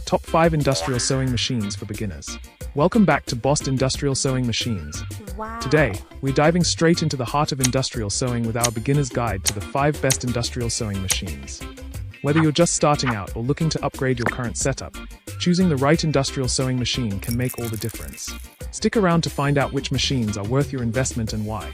Top 5 Industrial Sewing Machines for Beginners. Welcome back to Bost Industrial Sewing Machines. Wow. Today, we're diving straight into the heart of industrial sewing with our beginner's guide to the 5 best industrial sewing machines. Whether you're just starting out or looking to upgrade your current setup, choosing the right industrial sewing machine can make all the difference. Stick around to find out which machines are worth your investment and why.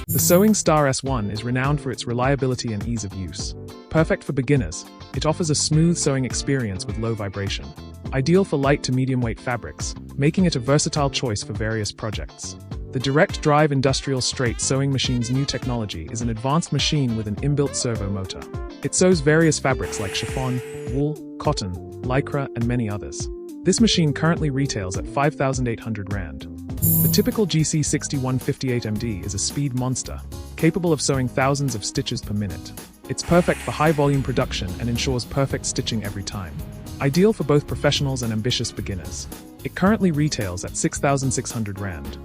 The Sewingstar S1 is renowned for its reliability and ease of use. Perfect for beginners, it offers a smooth sewing experience with low vibration. Ideal for light to medium weight fabrics, making it a versatile choice for various projects. The direct drive industrial straight sewing machine's new technology is an advanced machine with an inbuilt servo motor. It sews various fabrics like chiffon, wool, cotton, lycra, and many others. This machine currently retails at 5,800 Rand. The typical GC6158MD is a speed monster, capable of sewing thousands of stitches per minute. It's perfect for high-volume production and ensures perfect stitching every time. Ideal for both professionals and ambitious beginners. It currently retails at 6,600 Rand.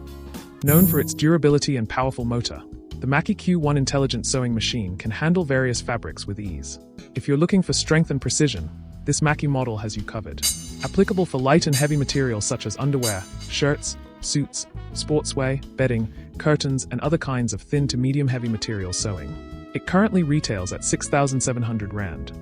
Known for its durability and powerful motor, the Maqi Q1 intelligent sewing machine can handle various fabrics with ease. If you're looking for strength and precision, this Maqi model has you covered. Applicable for light and heavy materials such as underwear, shirts, suits, sportswear, bedding, curtains, and other kinds of thin to medium heavy material sewing. It currently retails at 6,700 Rand.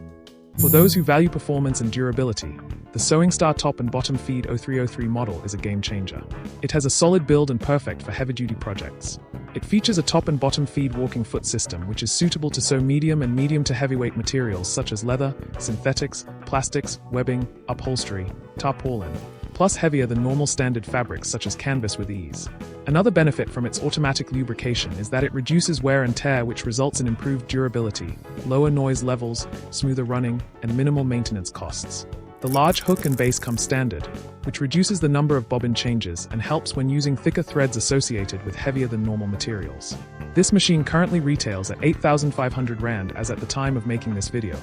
For those who value performance and durability, the Sewingstar top and bottom feed 0303 model is a game changer. It has a solid build and perfect for heavy-duty projects. It features a top and bottom feed walking foot system which is suitable to sew medium and medium to heavyweight materials such as leather, synthetics, plastics, webbing, upholstery, tarpaulin, plus heavier than normal standard fabrics such as canvas with ease. Another benefit from its automatic lubrication is that it reduces wear and tear, which results in improved durability, lower noise levels, smoother running, and minimal maintenance costs. The large hook and base come standard, which reduces the number of bobbin changes and helps when using thicker threads associated with heavier than normal materials. This machine currently retails at 8,500 Rand as at the time of making this video.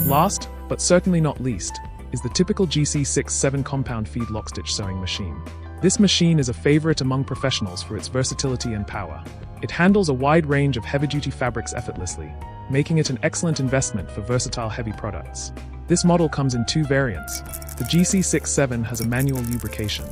Last, but certainly not least, is the typical GC67 compound feed lockstitch sewing machine. This machine is a favorite among professionals for its versatility and power. It handles a wide range of heavy-duty fabrics effortlessly, making it an excellent investment for versatile heavy products. This model comes in 2 variants. The GC67 has a manual lubrication,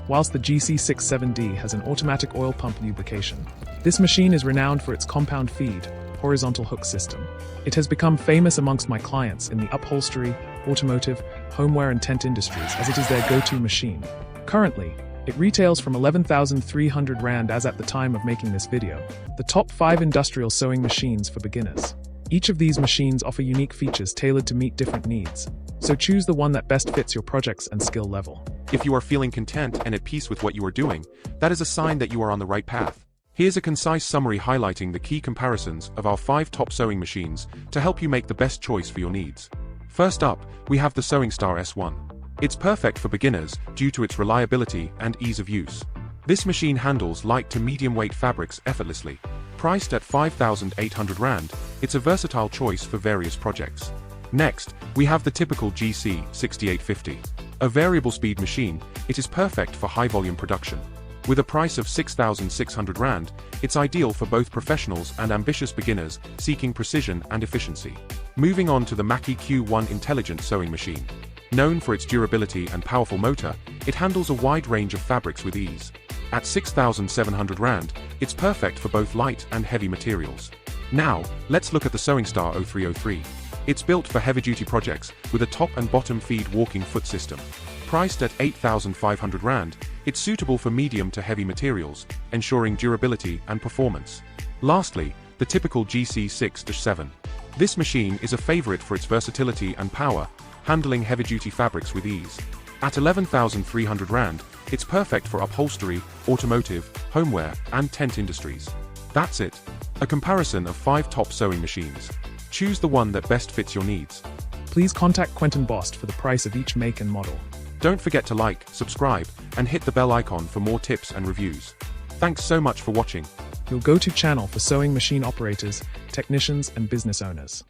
whilst the GC67D has an automatic oil pump lubrication. This machine is renowned for its compound feed, horizontal hook system. It has become famous amongst my clients in the upholstery, automotive, homeware and tent industries as it is their go-to machine. Currently, it retails from 11,300 Rand as at the time of making this video. The top 5 industrial sewing machines for beginners. Each of these machines offer unique features tailored to meet different needs, so choose the one that best fits your projects and skill level. If you are feeling content and at peace with what you are doing, that is a sign that you are on the right path. Here's a concise summary highlighting the key comparisons of our 5 top sewing machines to help you make the best choice for your needs. First up, we have the Sewingstar S1. It's perfect for beginners due to its reliability and ease of use. This machine handles light to medium weight fabrics effortlessly. Priced at 5,800 Rand, it's a versatile choice for various projects. Next, we have the typical GC6850. A variable speed machine, it is perfect for high volume production. With a price of 6,600 Rand, it's ideal for both professionals and ambitious beginners seeking precision and efficiency. Moving on to the Maqi Q1 intelligent sewing machine. Known for its durability and powerful motor, it handles a wide range of fabrics with ease. At 6,700 Rand, it's perfect for both light and heavy materials. Now, let's look at the Sewingstar 0303. It's built for heavy-duty projects with a top and bottom feed walking foot system. Priced at 8,500 Rand, it's suitable for medium to heavy materials, ensuring durability and performance. Lastly, the typical GC6-7. This machine is a favorite for its versatility and power, handling heavy-duty fabrics with ease. At 11,300 Rand, it's perfect for upholstery, automotive, homeware, and tent industries. That's it. A comparison of 5 top sewing machines. Choose the one that best fits your needs. Please contact Quenton Bost for the price of each make and model. Don't forget to like, subscribe, and hit the bell icon for more tips and reviews. Thanks so much for watching. Your go-to channel for sewing machine operators, technicians, and business owners.